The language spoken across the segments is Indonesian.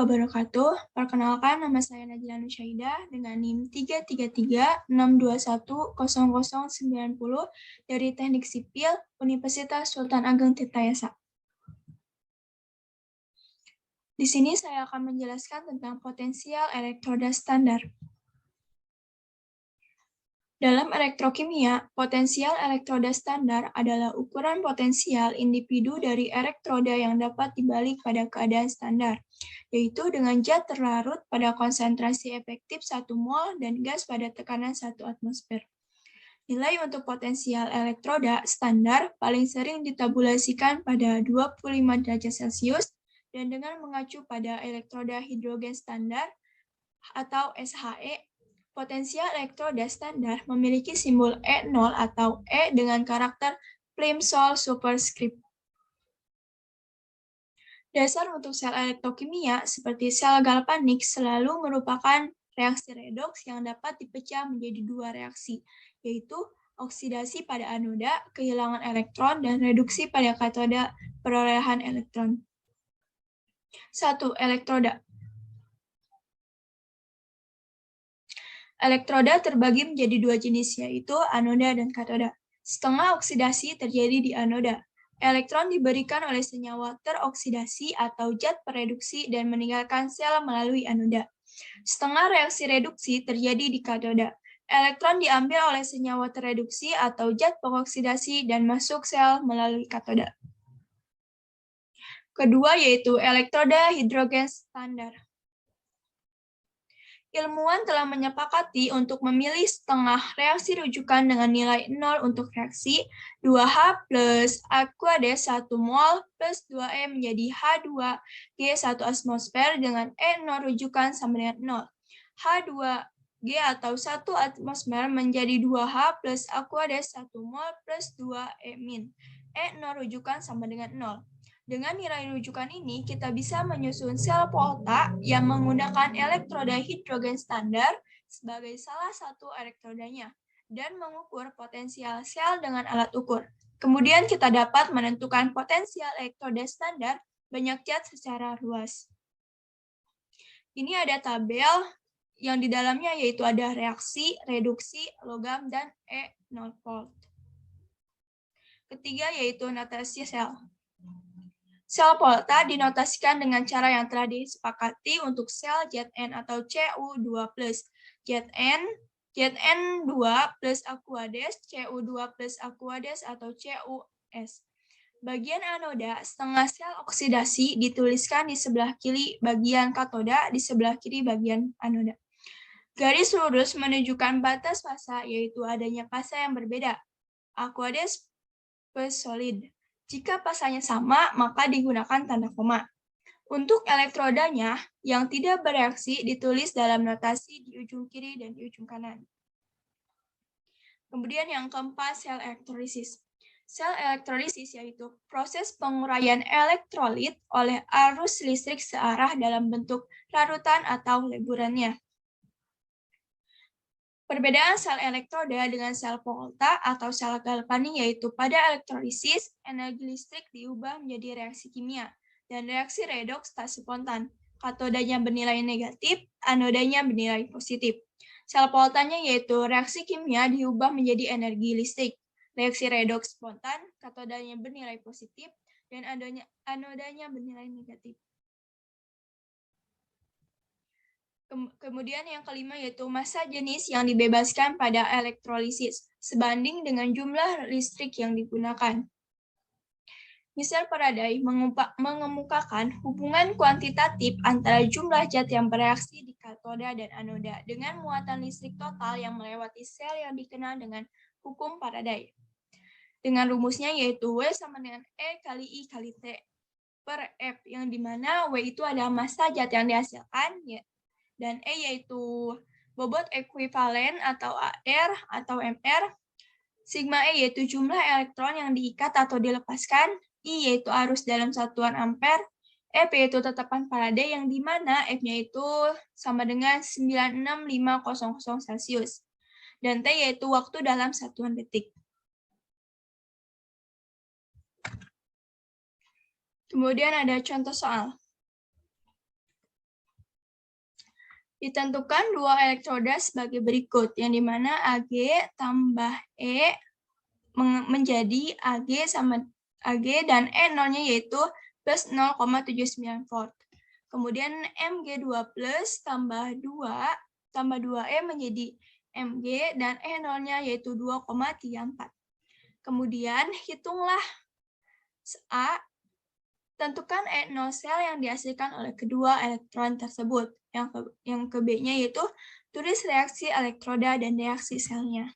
wabarakatuh. Perkenalkan, nama saya Najla Nusyaidah dengan NIM 33362100090 dari Teknik Sipil Universitas Sultan Ageng Tirtayasa. Di sini saya akan menjelaskan tentang potensial elektroda standar. Dalam elektrokimia, potensial elektroda standar adalah ukuran potensial individu dari elektroda yang dapat dibalik pada keadaan standar, yaitu dengan zat terlarut pada konsentrasi efektif 1 mol dan gas pada tekanan 1 atmosfer. Nilai untuk potensial elektroda standar paling sering ditabulasikan pada 25 derajat Celcius dan dengan mengacu pada elektroda hidrogen standar atau SHE. Potensial elektroda standar memiliki simbol E0 atau E dengan karakter Plimsoll superscript. Dasar untuk sel elektrokimia seperti sel galvanik selalu merupakan reaksi redoks yang dapat dipecah menjadi 2 reaksi, yaitu oksidasi pada anoda, kehilangan elektron, dan reduksi pada katoda, perolehan elektron. 1. Elektroda. Elektroda terbagi menjadi 2 jenis, yaitu anoda dan katoda. Setengah oksidasi terjadi di anoda. Elektron diberikan oleh senyawa teroksidasi atau zat pereduksi dan meninggalkan sel melalui anoda. Setengah reaksi reduksi terjadi di katoda. Elektron diambil oleh senyawa tereduksi atau zat pengoksidasi dan masuk sel melalui katoda. Kedua yaitu elektroda hidrogen standar. Ilmuwan telah menyepakati untuk memilih setengah reaksi rujukan dengan nilai 0 untuk reaksi 2H plus Aquades 1 mol plus 2E menjadi H2G 1 atmosfer dengan E0 rujukan sama dengan 0. H2G atau 1 atmosfer menjadi 2H plus Aquades 1 mol plus 2E min. E0 rujukan sama dengan 0. Dengan nilai rujukan ini, kita bisa menyusun sel Volta yang menggunakan elektroda hidrogen standar sebagai salah satu elektrodanya dan mengukur potensial sel dengan alat ukur. Kemudian kita dapat menentukan potensial elektroda standar banyak zat secara luas. Ini ada tabel yang di dalamnya yaitu ada reaksi, reduksi, logam, dan E0 volt. Ketiga yaitu notasi sel. Sel Volta dinotasikan dengan cara yang telah disepakati untuk sel Zn atau Cu2+, Zn2 plus Aquades, Cu2 plus Aquades atau Cus. Bagian anoda, setengah sel oksidasi dituliskan di sebelah kiri bagian katoda, di sebelah kiri bagian anoda. Garis lurus menunjukkan batas fasa, yaitu adanya fasa yang berbeda. Aquades plus solid. Jika pasanya sama, maka digunakan tanda koma. Untuk elektrodanya yang tidak bereaksi ditulis dalam notasi di ujung kiri dan di ujung kanan. Kemudian yang keempat, sel elektrolisis. Sel elektrolisis yaitu proses penguraian elektrolit oleh arus listrik searah dalam bentuk larutan atau leburannya. Perbedaan sel elektroda dengan sel Volta atau sel galvanik yaitu pada elektrolisis, energi listrik diubah menjadi reaksi kimia, dan reaksi redoks tak spontan. Katodanya bernilai negatif, anodanya bernilai positif. Sel Voltanya yaitu reaksi kimia diubah menjadi energi listrik. Reaksi redoks spontan, katodanya bernilai positif, dan anodanya bernilai negatif. Kemudian yang kelima yaitu massa jenis yang dibebaskan pada elektrolisis sebanding dengan jumlah listrik yang digunakan. Michel Faraday mengemukakan hubungan kuantitatif antara jumlah zat yang bereaksi di katoda dan anoda dengan muatan listrik total yang melewati sel yang dikenal dengan hukum Faraday. Dengan rumusnya yaitu W sama dengan E kali I kali T per F, yang dimana W itu adalah massa zat yang dihasilkan, dan E yaitu bobot ekuivalen atau AR atau MR, sigma E yaitu jumlah elektron yang diikat atau dilepaskan, I yaitu arus dalam satuan ampere, F yaitu tetapan Faraday yang dimana F-nya itu sama dengan 96500 Celcius, dan T yaitu waktu dalam satuan detik. Kemudian ada contoh soal. Ditentukan dua elektroda sebagai berikut, yang dimana Ag tambah E menjadi Ag sama Ag dan E0-nya yaitu plus 0,79 volt. Kemudian Mg2 plus tambah 2E menjadi Mg dan E0-nya yaitu 2,34. Kemudian hitunglah A, tentukan E0 sel yang dihasilkan oleh kedua elektron tersebut. Yang ke B-nya yaitu tulis reaksi elektroda dan reaksi selnya.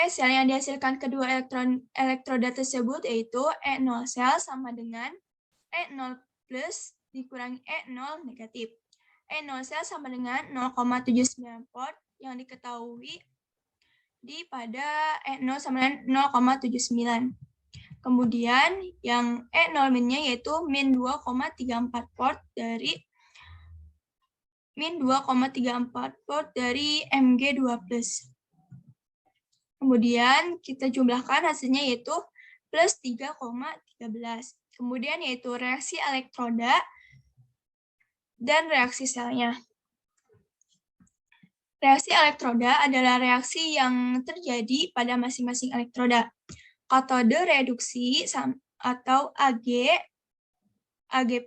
Sel yang dihasilkan kedua elektroda tersebut yaitu E0 sel sama dengan E0 plus dikurangi E0 negatif. E0 sel sama dengan 0,79 volt yang diketahui pada E0 sama dengan 0,79. Kemudian yang E0 minnya yaitu min 2,34 volt dari Mg2 plus. Kemudian kita jumlahkan hasilnya yaitu plus 3,13. Kemudian yaitu reaksi elektroda dan reaksi selnya. Reaksi elektroda adalah reaksi yang terjadi pada masing-masing elektroda. Katode reduksi atau Ag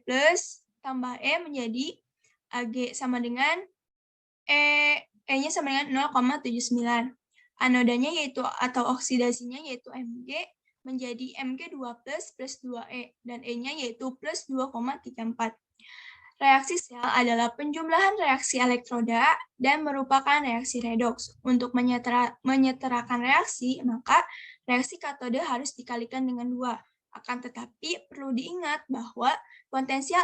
plus tambah E menjadi Ag sama dengan E-nya sama dengan 0,79. Anodanya yaitu atau oksidasinya yaitu Mg menjadi Mg2 plus 2E dan E-nya yaitu plus 2,34. Reaksi sel adalah penjumlahan reaksi elektroda dan merupakan reaksi redoks. Untuk menyetarakan reaksi, maka reaksi katode harus dikalikan dengan 2. Akan tetapi perlu diingat bahwa potensial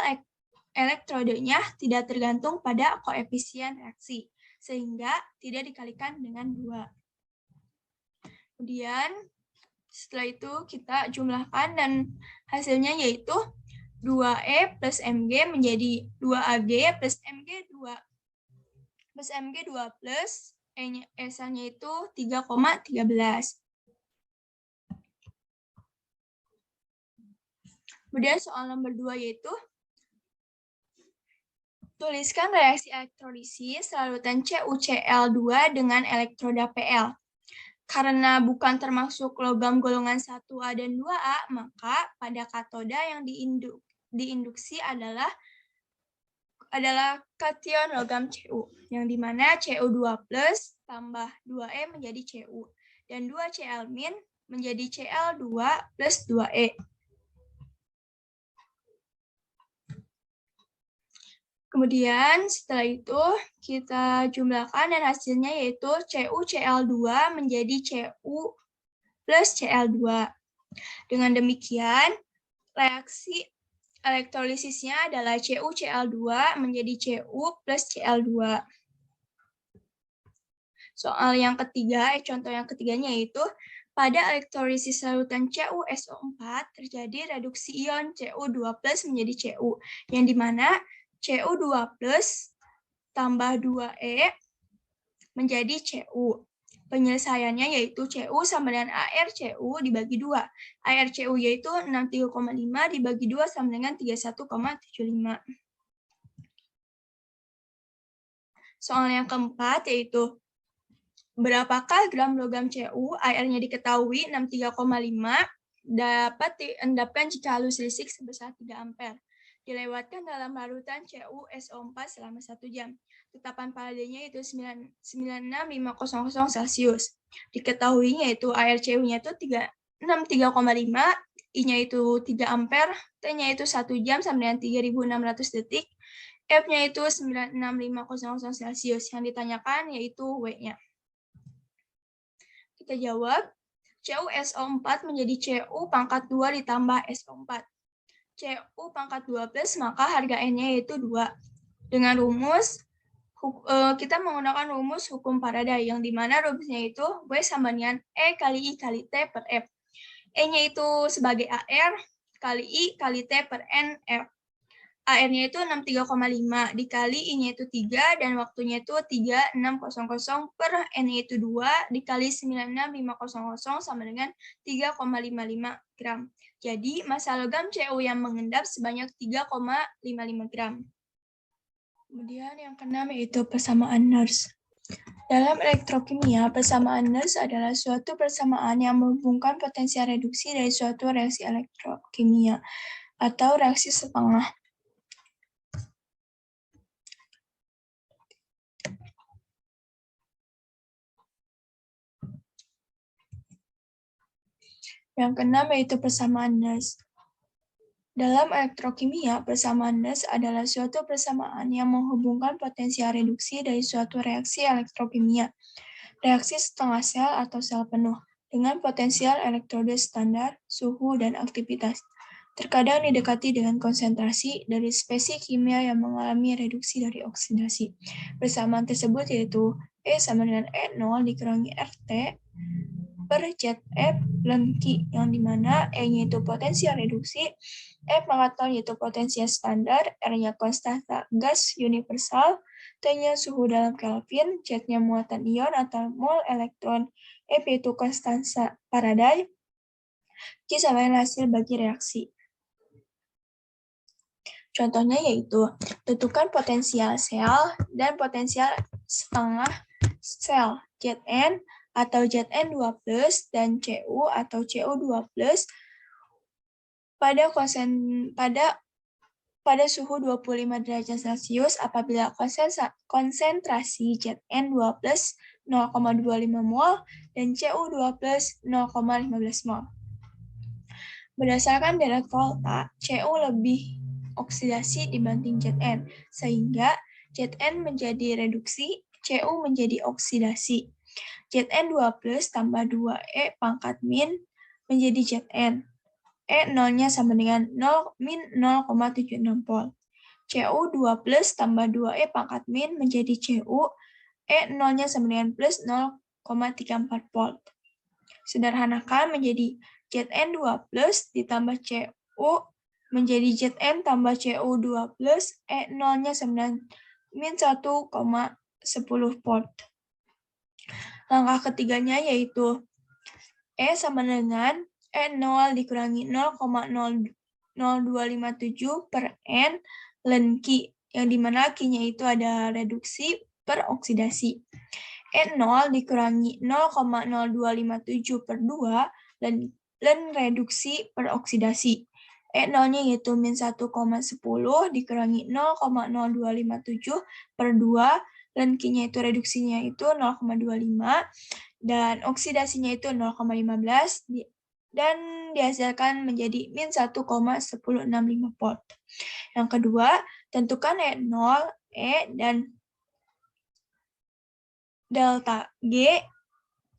elektrodenya tidak tergantung pada koefisien reaksi, sehingga tidak dikalikan dengan 2. Kemudian setelah itu kita jumlahkan dan hasilnya yaitu 2E plus Mg menjadi 2Ag plus Mg2 plus E-nya itu 3,13. Kemudian soal nomor 2 yaitu tuliskan reaksi elektrolisis larutan CuCl2 dengan elektroda Pl. Karena bukan termasuk logam golongan 1A dan 2A, maka pada katoda yang diinduksi adalah kation logam Cu, yang dimana Cu2 plus tambah 2E menjadi Cu, dan 2Cl min menjadi Cl2 plus 2E. Kemudian setelah itu kita jumlahkan dan hasilnya yaitu CuCl2 menjadi Cu plus Cl2. Dengan demikian, reaksi elektrolisisnya adalah CuCl2 menjadi Cu plus Cl2. Soal yang ketiga, contoh yang ketiganya yaitu pada elektrolisis larutan CuSO4 terjadi reduksi ion Cu2 plus menjadi Cu, yang dimana Cu2 plus tambah 2E menjadi Cu. Penyelesaiannya yaitu Cu sama dengan ArCu dibagi 2. ArCu yaitu 63,5 dibagi 2 sama dengan 31,75. Soal yang keempat yaitu berapakah gram logam Cu? Ar-nya diketahui 63,5 dapat diendapkan jika halus listrik sebesar 3 ampere. Dilewatkan dalam larutan CuSO4 selama 1 jam. Tetapan paradenya itu 96500 Celcius. Diketahuinya itu ArCu-nya itu 3,5, I-nya itu 3 ampere, T-nya itu 1 jam sama dengan 3600 detik, F-nya itu 96500 Celcius. Yang ditanyakan yaitu W-nya. Kita jawab, CuSO4 menjadi Cu pangkat 2 ditambah SO4. Cu pangkat 2 plus, maka harga N-nya yaitu 2. Dengan rumus, kita menggunakan rumus hukum Faraday, yang dimana rumusnya itu W sama dengan E kali I kali T per F. E-nya itu sebagai AR, kali I kali T per NF. AR-nya itu 63,5, dikali I-nya itu 3, dan waktunya itu 3600 per N-nya itu 2, dikali 96500 sama dengan 3,55 gram. Jadi, massa logam Cu yang mengendap sebanyak 3,55 gram. Kemudian yang keenam yaitu persamaan Nernst. Dalam elektrokimia, persamaan Nernst adalah suatu persamaan yang menghubungkan potensial reduksi dari suatu reaksi elektrokimia atau reaksi setengah. Yang keenam yaitu persamaan Nernst. Dalam elektrokimia, persamaan Nernst adalah suatu persamaan yang menghubungkan potensial reduksi dari suatu reaksi elektrokimia, reaksi setengah sel atau sel penuh, dengan potensial elektroda standar, suhu, dan aktivitas. Terkadang didekati dengan konsentrasi dari spesies kimia yang mengalami reduksi dari oksidasi. Persamaan tersebut yaitu E sama dengan E0 dikurangi RT per ZF ln Q, yang dimana E-nya itu potensial reduksi, F pangkat 0 yaitu potensial standar, R-nya konstanta gas universal, T-nya suhu dalam Kelvin, Z-nya muatan ion atau mol elektron, F yaitu konstanta Faraday, Q sama dengan hasil bagi reaksi. Contohnya yaitu tentukan potensial sel dan potensial setengah sel Zn atau Zn2+ dan Cu atau Cu2+ pada suhu 25 derajat Celcius apabila konsentrasi Zn2+ 0,25 mol dan Cu2+ 0,15 mol. Berdasarkan deret volta, Cu lebih oksidasi dibanding Zn, sehingga Zn menjadi reduksi, Cu menjadi oksidasi. Zn2+ tambah 2E pangkat min menjadi Zn. E0-nya sama dengan min 0,76 volt. Cu2+ tambah 2E pangkat min menjadi Cu. E0-nya sama dengan plus 0,34 volt. Sederhanakan menjadi Zn2+ ditambah Cu menjadi Zn tambah Cu2+, E0-nya sama dengan min 1,10 volt. Langkah ketiganya yaitu E sama dengan E0 dikurangi 0,0257 per N ln Q, yang dimana Q-nya itu ada reduksi per oksidasi. E0 dikurangi 0,0257 per 2 ln reduksi per oksidasi. E0-nya yaitu min 1,10 dikurangi 0,0257 per 2, ln Q-nya itu reduksinya itu 0,25, dan oksidasinya itu 0,15, dan dihasilkan menjadi min 1,1065 volt. Yang kedua, tentukan E0, E, dan delta G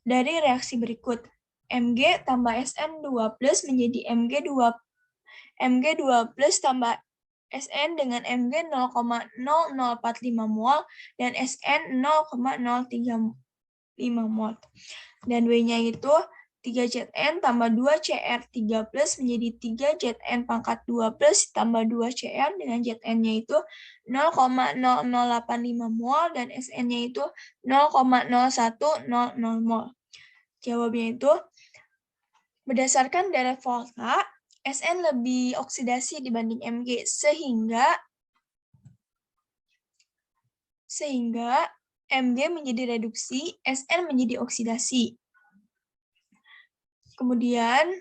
dari reaksi berikut. Mg tambah Sn2+ menjadi Mg2 plus tambah Sn dengan Mg 0,0045 mol dan Sn 0,035 mol. Dan W-nya itu 3Zn tambah 2Cr3+ menjadi 3Zn pangkat 2 plus tambah 2Cr dengan Zn-nya itu 0,0085 mol dan Sn-nya itu 0,0100 mol. Jawabnya itu berdasarkan deret volta, Sn lebih oksidasi dibanding Mg sehingga Mg menjadi reduksi, Sn menjadi oksidasi. Kemudian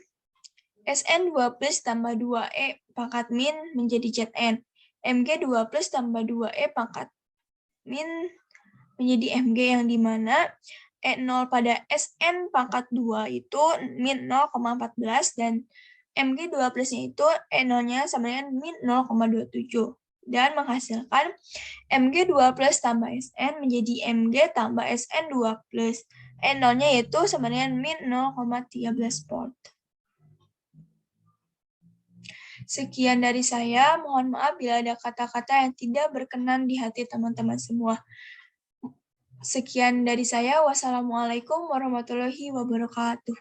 Sn2+ tambah 2E pangkat min menjadi Zn. Mg2+ tambah 2E pangkat min menjadi Mg, yang dimana E0 pada Sn pangkat 2 itu min 0,14 dan Mg2+-nya itu E0-nya sama dengan min 0,27 dan menghasilkan Mg2+ tambah Sn menjadi Mg tambah Sn2+. E0-nya yaitu sama dengan min 0,13 volt. Sekian dari saya, mohon maaf bila ada kata-kata yang tidak berkenan di hati teman-teman semua. Sekian dari saya, wassalamualaikum warahmatullahi wabarakatuh.